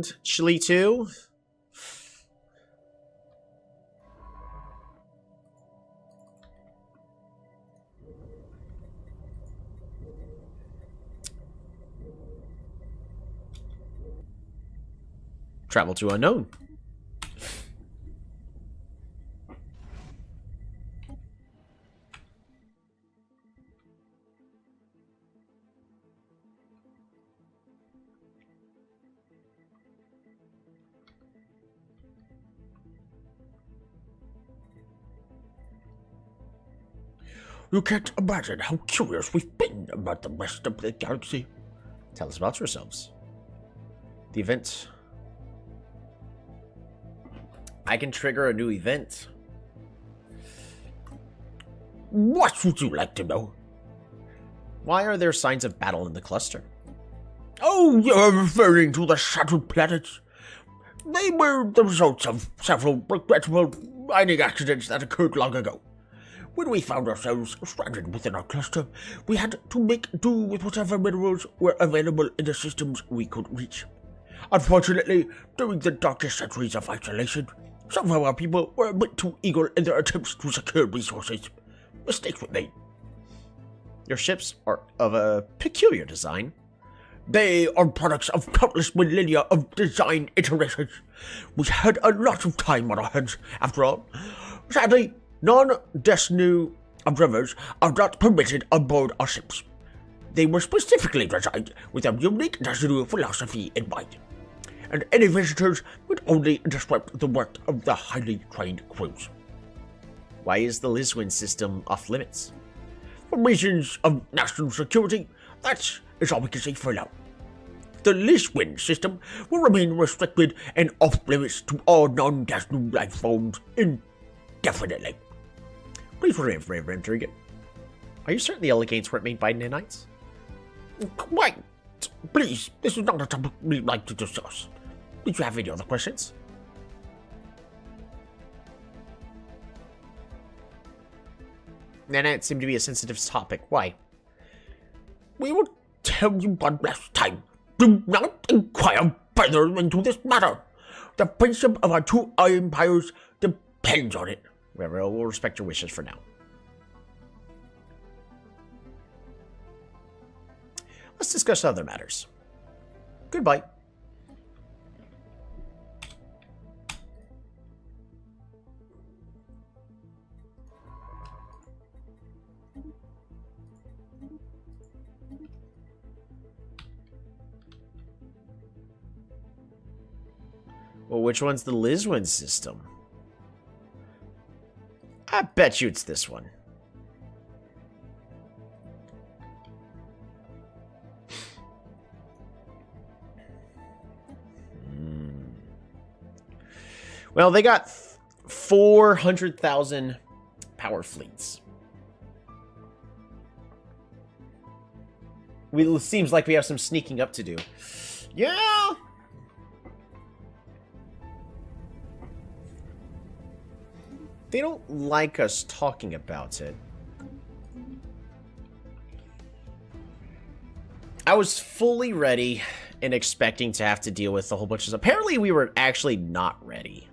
found Chile too. Travel to unknown. You can't imagine how curious we've been about the rest of the galaxy. Tell us about yourselves. The event. I can trigger a new event. What would you like to know? Why are there signs of battle in the cluster? Oh, you're referring to the shattered planets. They were the results of several regrettable mining accidents that occurred long ago. When we found ourselves stranded within our cluster, we had to make do with whatever minerals were available in the systems we could reach. Unfortunately, during the darkest centuries of isolation, some of our people were a bit too eager in their attempts to secure resources. Mistakes were made. Your ships are of a peculiar design. They are products of countless millennia of design iterations. We had a lot of time on our hands, after all. Sadly, non-Destiny observers are not permitted on board our ships. They were specifically designed with a unique Destiny philosophy in mind, and any visitors would only disrupt the work of the highly trained crews. Why is the Liswin system off limits? For reasons of national security, that is all we can say for now. The Liswin system will remain restricted and off-limits to all non-Destiny life forms indefinitely. Please refrain from entering it. Are you certain the Elegates weren't made by nanites? Quite. Please, this is not a topic we'd like to discuss. Did you have any other questions? Nanites seem to be a sensitive topic. Why? We will tell you one last time. Do not inquire further into this matter. The friendship of our two empires depends on it. Whatever, we'll respect your wishes for now. Let's discuss other matters. Goodbye. Well, which one's the Liswin system? I bet you it's this one. Well, they got 400,000 power fleets. It seems like we have some sneaking up to do. Yeah. They don't like us talking about it. I was fully ready and expecting to have to deal with a whole bunch of stuff. Apparently, we were actually not ready.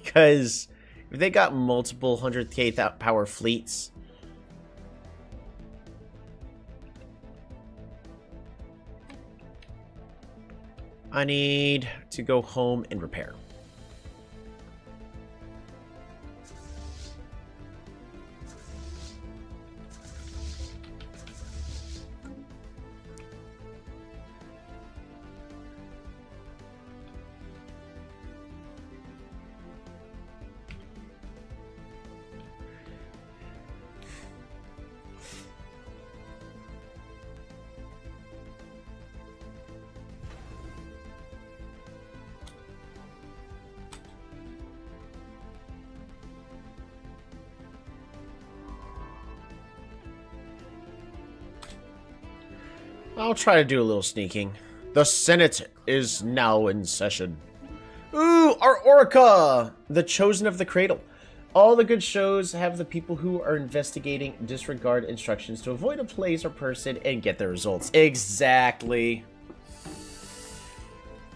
Because if they got multiple 100k power fleets... I need to go home and repair. I'll try to do a little sneaking. The Senate is now in session. Ooh, our Orca! The Chosen of the Cradle. All the good shows have the people who are investigating disregard instructions to avoid a place or person and get the results. Exactly.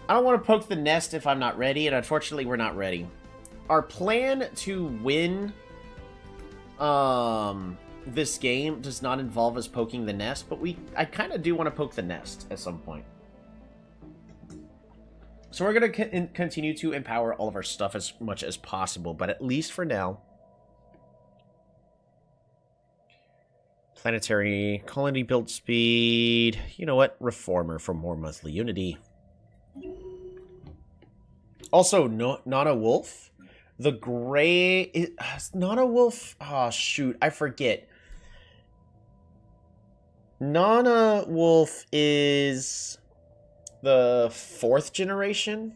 I don't want to poke the nest if I'm not ready, and unfortunately we're not ready. Our plan to win this game does not involve us poking the nest, but I kind of do want to poke the nest at some point. So we're going to continue to empower all of our stuff as much as possible, but at least for now. Planetary colony build speed. You know what? Reformer for more monthly unity. Also, Nana Wolf. The gray... Nana Wolf... Oh, shoot. I forget. Nana Wolf is the 4th generation.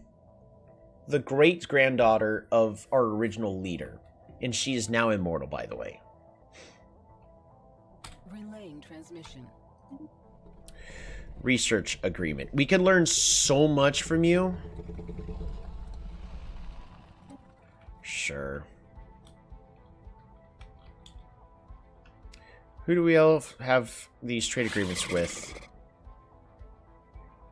The great-granddaughter of our original leader. And she is now immortal, by the way. Relaying transmission. Research agreement. We can learn so much from you. Sure. Who do we all have these trade agreements with?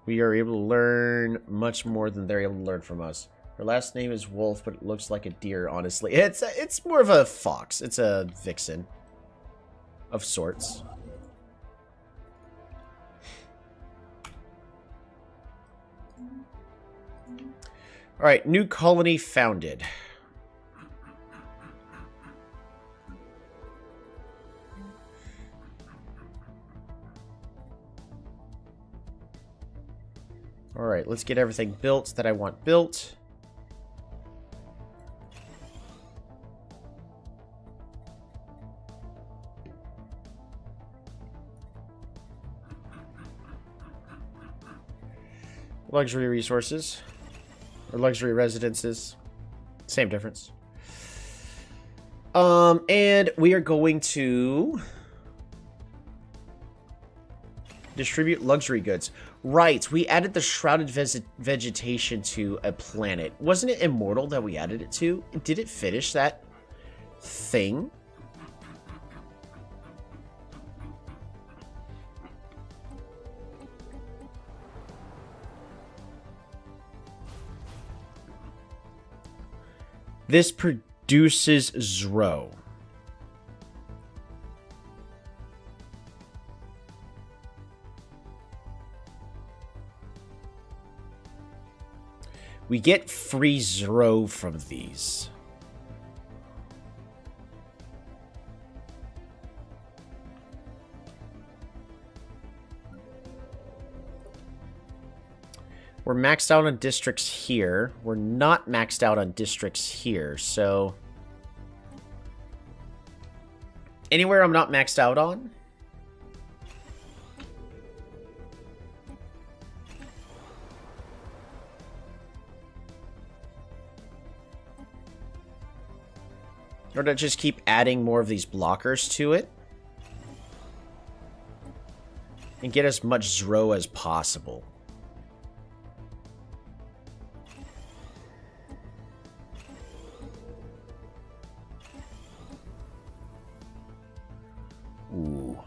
We are able to learn much more than they're able to learn from us. Her last name is Wolf, but it looks like a deer, honestly. It's more of a fox. It's a vixen. Of sorts. Alright, new colony founded. Alright, let's get everything built that I want built. Luxury resources. Or luxury residences. Same difference. And we are going to distribute luxury goods. Right, we added the shrouded vegetation to a planet. Wasn't it immortal that we added it to? Did it finish that thing? This produces Zro. We get free Zro from these. We're maxed out on districts here. We're not maxed out on districts here, so... Anywhere I'm not maxed out on? Or to just keep adding more of these blockers to it. And get as much Zro as possible. Ooh.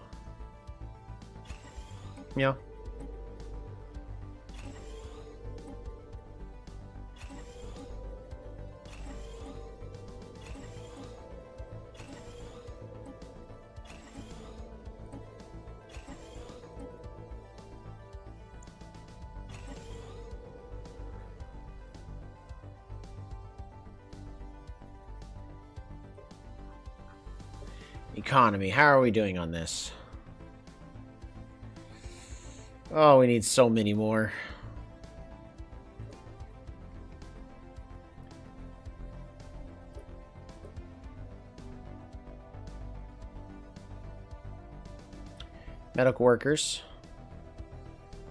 Yeah. Economy. How are we doing on this? Oh, we need so many more. Medical workers.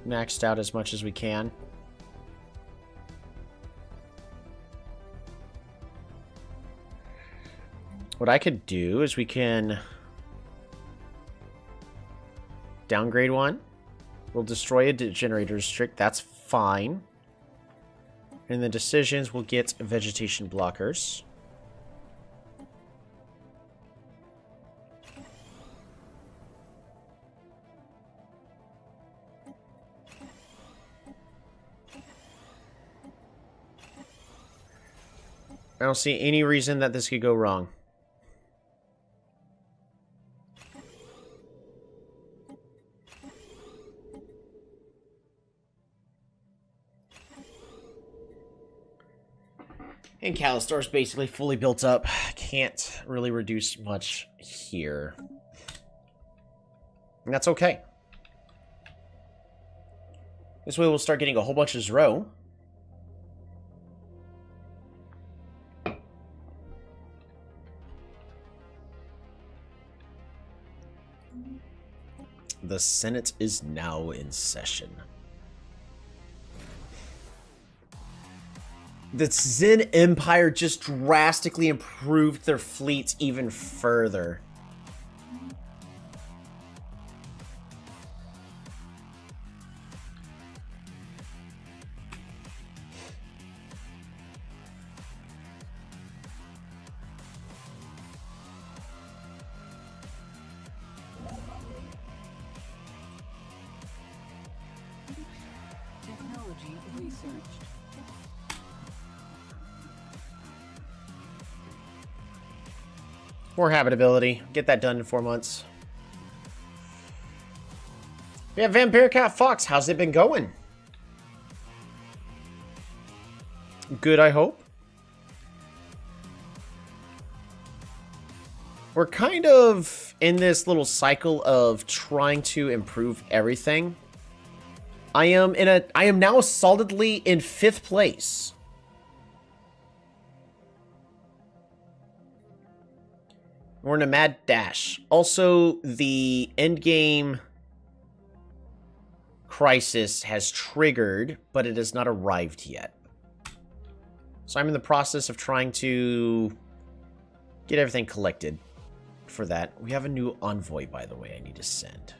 Maxed out as much as we can. What I could do is we can downgrade one. We'll destroy a generator district. That's fine. And the decisions will get vegetation blockers. I don't see any reason that this could go wrong. And Calistar's basically fully built up. Can't really reduce much here. And that's okay. This way we'll start getting a whole bunch of Zro. The Senate is now in session. The Zen Empire just drastically improved their fleets even further. Technology researched. More habitability. Get that done in 4 months. We have Vampire Cat Fox. How's it been going? Good, I hope. We're kind of in this little cycle of trying to improve everything. I am now solidly in 5th place. We're in a mad dash. Also, the endgame crisis has triggered, but it has not arrived yet. So I'm in the process of trying to get everything collected for that. We have a new envoy, by the way, I need to send.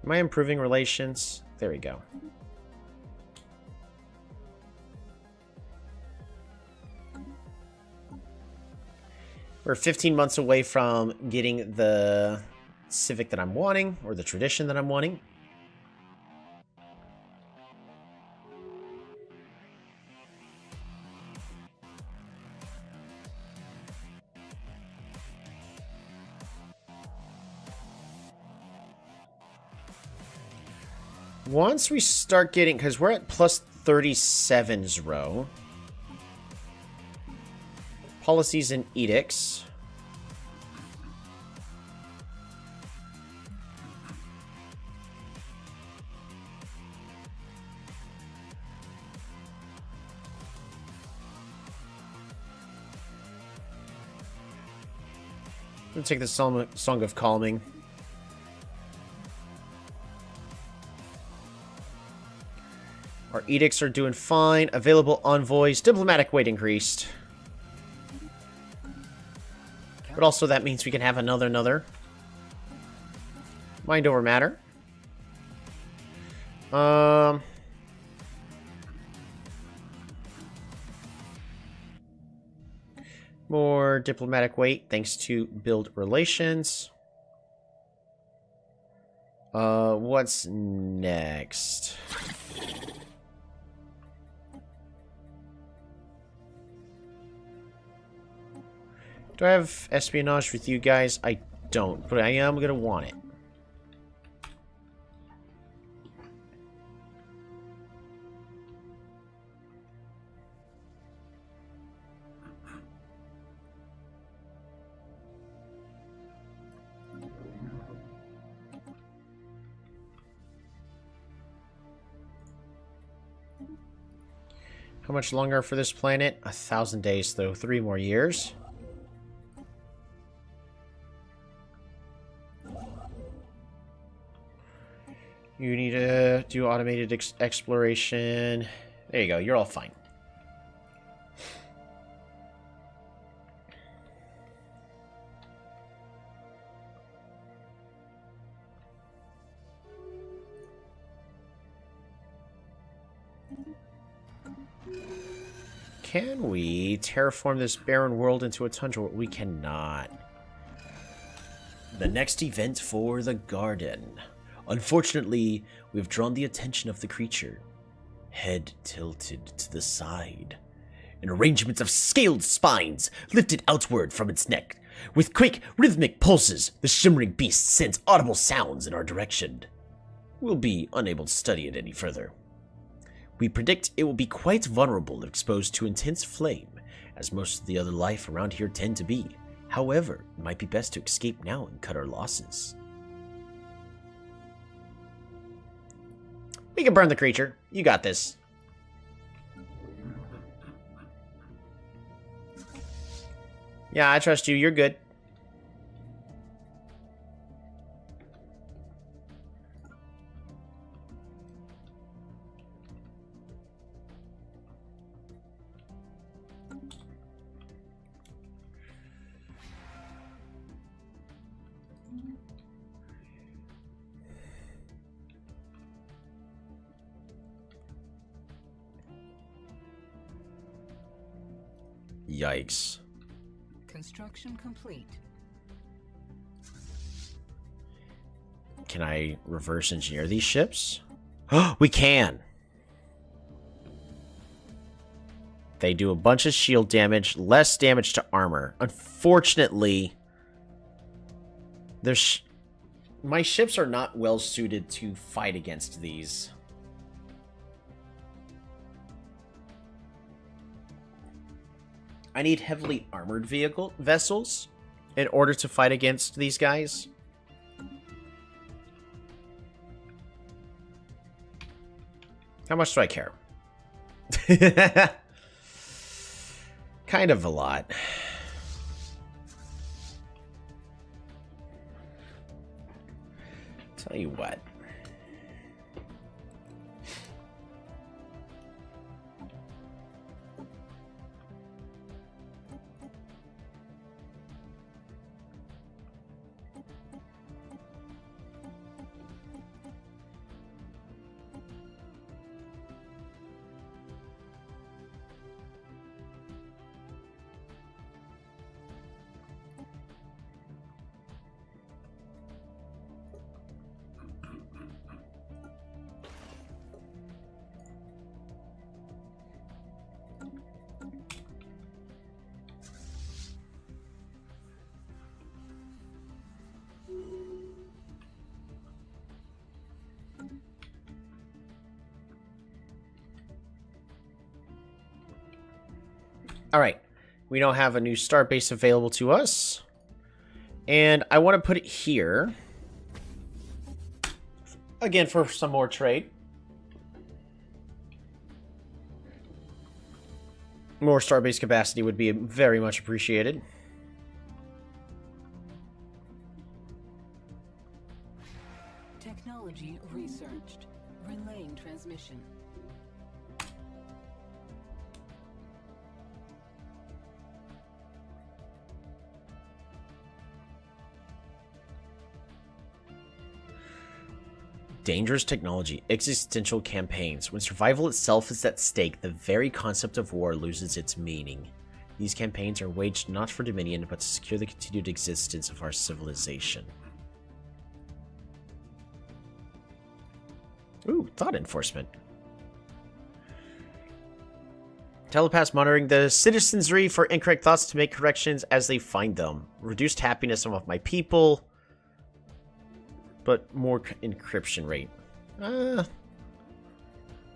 Am I improving relations? There we go. We're 15 months away from getting the civic that I'm wanting, or the tradition that I'm wanting. Once we start getting, because we're at plus 37's row. Policies and edicts. Let's take the Song of Calming. Our edicts are doing fine. Available envoys. Diplomatic weight increased. But also that means we can have another. Mind over matter. More diplomatic weight thanks to build relations. What's next? Do I have espionage with you guys? I don't, but I am going to want it. How much longer for this planet? 1,000 days, though. 3 more years. You need to do automated exploration. There you go. You're all fine. Can we terraform this barren world into a tundra? We cannot. The next event for the garden. Unfortunately, we've drawn the attention of the creature. Head tilted to the side. An arrangement of scaled spines lifted outward from its neck. With quick, rhythmic pulses, the shimmering beast sends audible sounds in our direction. We'll be unable to study it any further. We predict it will be quite vulnerable if exposed to intense flame, as most of the other life around here tend to be. However, it might be best to escape now and cut our losses. We can burn the creature. You got this. Yeah, I trust you. You're good. Yikes. Construction complete. Can I reverse engineer these ships? We can! They do a bunch of shield damage, less damage to armor. Unfortunately, my ships are not well suited to fight against these. I need heavily armored vessels in order to fight against these guys. How much do I care? Kind of a lot. Tell you what. Alright, we now have a new star base available to us. And I want to put it here. Again, for some more trade. More starbase capacity would be very much appreciated. Technology researched. Relaying transmission. Dangerous technology, existential campaigns. When survival itself is at stake, the very concept of war loses its meaning. These campaigns are waged not for dominion, but to secure the continued existence of our civilization. Ooh, thought enforcement. Telepaths monitoring the citizenry for incorrect thoughts to make corrections as they find them. Reduced happiness of my people, but more encryption rate.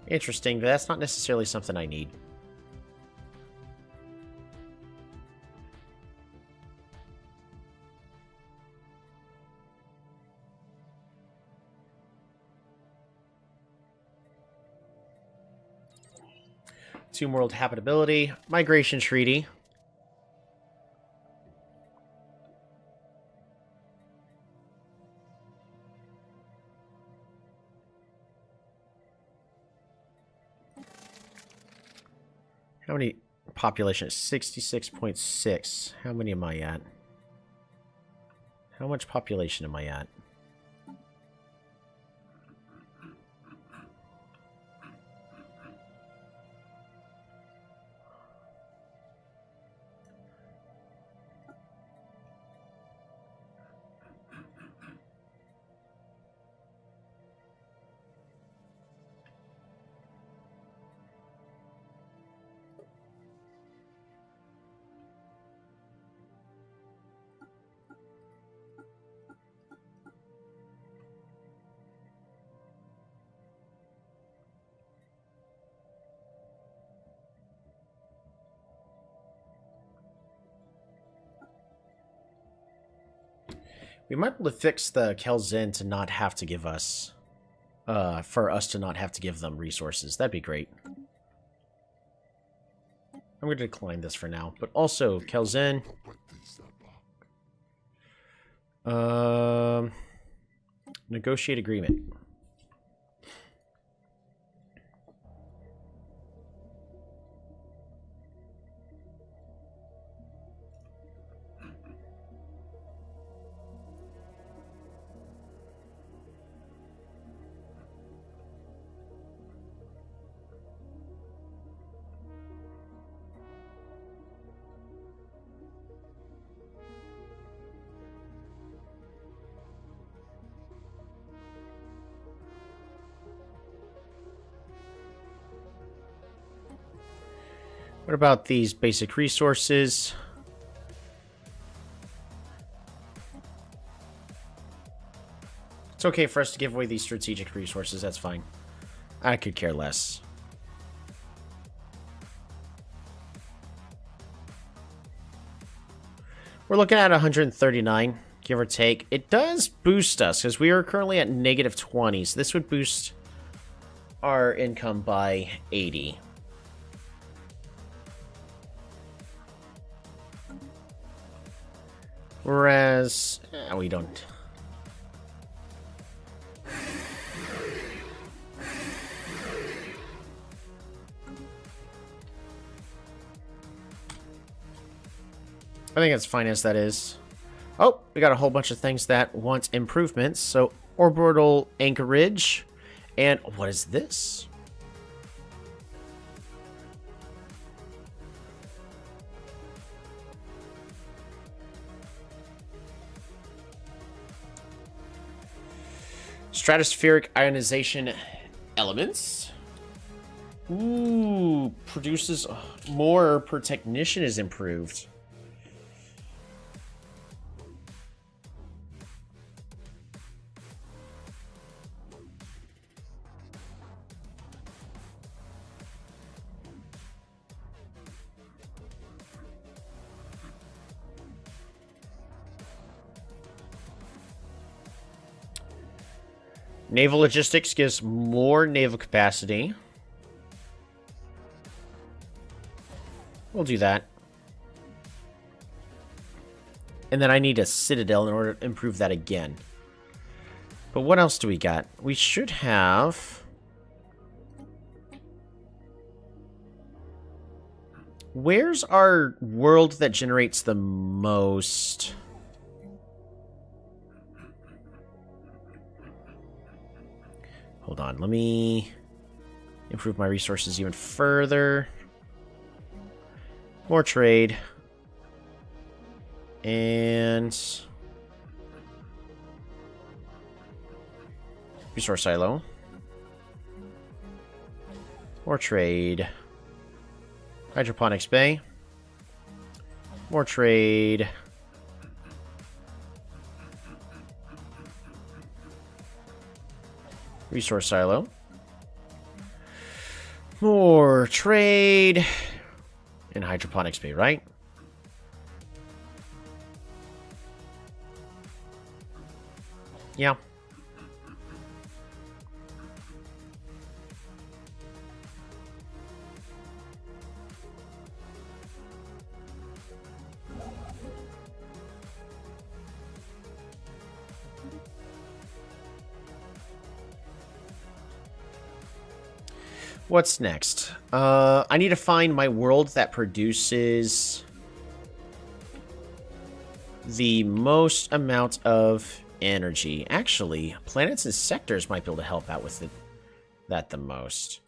Interesting, but that's not necessarily something I need. Tomb World habitability, migration treaty. How many population? 66.6. How many am I at? How much population am I at? We might be able to fix the Kelzen to not have to give us... for us to not have to give them resources. That'd be great. I'm going to decline this for now. But also, Kelzen... negotiate agreement. What about these basic resources? It's okay for us to give away these strategic resources, that's fine. I could care less. We're looking at 139, give or take. It does boost us, because we are currently at negative 20, so this would boost our income by 80. Whereas, we don't. I think it's fine as that is. Oh, we got a whole bunch of things that want improvements. So, orbital anchorage. And what is this? Stratospheric ionization elements. Ooh, produces more per technician is improved. Naval logistics gives more naval capacity. We'll do that. And then I need a citadel in order to improve that again. But what else do we got? We should have... Where's our world that generates the most... Hold on, let me improve my resources even further. More trade. And... resource silo. More trade. Hydroponics bay. More trade. Resource silo. More trade. And hydroponics bay, right? Yeah. What's next? I need to find my world that produces the most amount of energy. Actually, planets and sectors might be able to help out with that the most.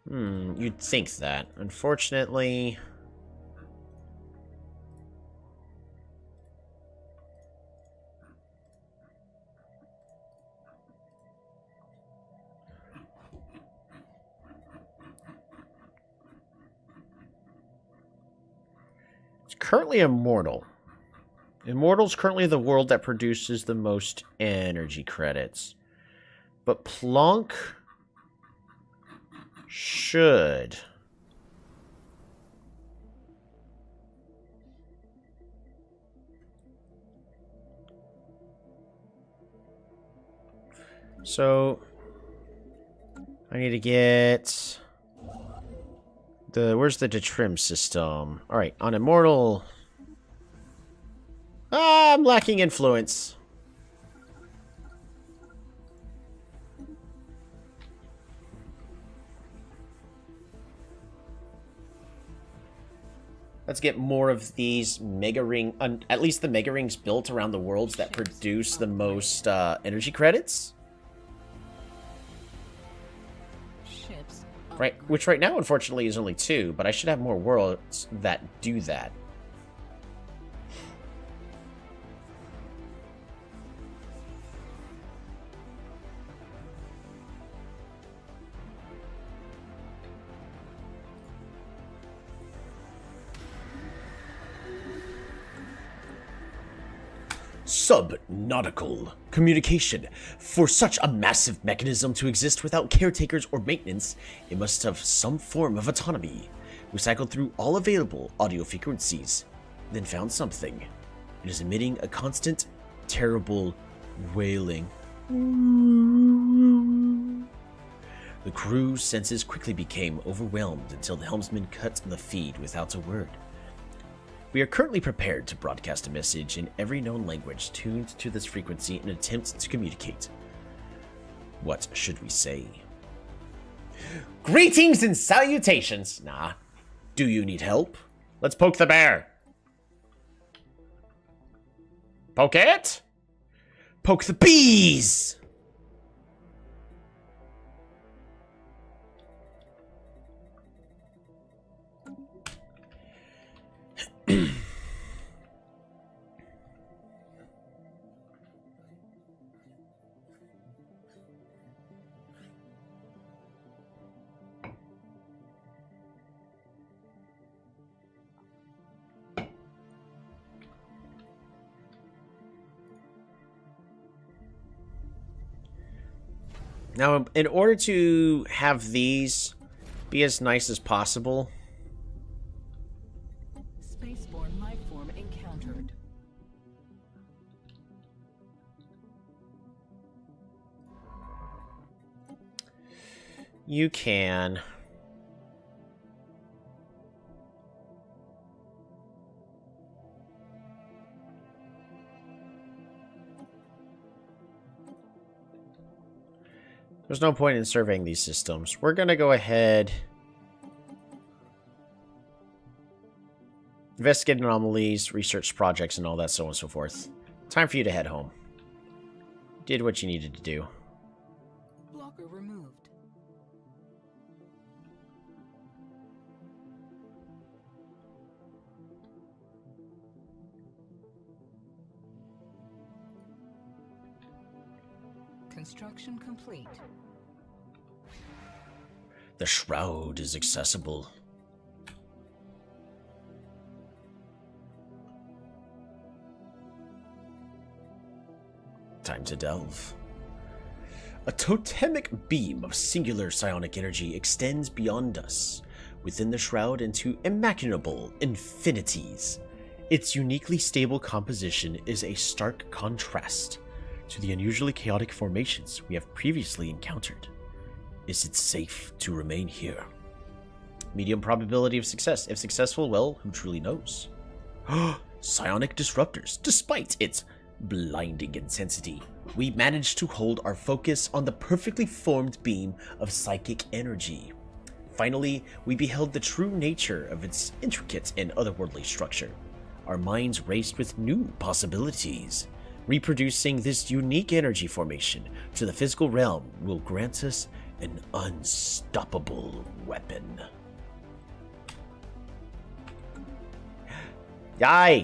You'd think that. Unfortunately... currently immortal. Immortal's currently the world that produces the most energy credits. But Plonk should. So I need to get the where's the detrim system? All right, on immortal. Ah, I'm lacking influence. Let's get more of these mega ring, at least the mega rings built around the worlds that produce the most energy credits. Ships. Right, which right now, unfortunately, is only 2, but I should have more worlds that do that. Subnautical communication. For such a massive mechanism to exist without caretakers or maintenance, it must have some form of autonomy. We cycled through all available audio frequencies, then found something. It is emitting a constant, terrible wailing. The crew's senses quickly became overwhelmed until the helmsman cut the feed without a word. We are currently prepared to broadcast a message in every known language tuned to this frequency in an attempt to communicate. What should we say? Greetings and salutations! Nah. Do you need help? Let's poke the bear. Poke it? Poke the bees! Now, in order to have these be as nice as possible, Spaceborne life form encountered. you can... There's no point in surveying these systems. We're going to go ahead... investigate anomalies, research projects, and all that, so on and so forth. Time for you to head home. Did what you needed to do. Blocker removed. Construction complete. The Shroud is accessible. Time to delve. A totemic beam of singular psionic energy extends beyond us, within the Shroud into imaginable infinities. Its uniquely stable composition is a stark contrast to the unusually chaotic formations we have previously encountered. Is it safe to remain here? Medium probability of success. If successful, well, who truly knows? Psionic disruptors. Despite its blinding intensity, we managed to hold our focus on the perfectly formed beam of psychic energy. Finally, we beheld the true nature of its intricate and otherworldly structure. Our minds raced with new possibilities. Reproducing this unique energy formation to the physical realm will grant us an unstoppable weapon. Yay!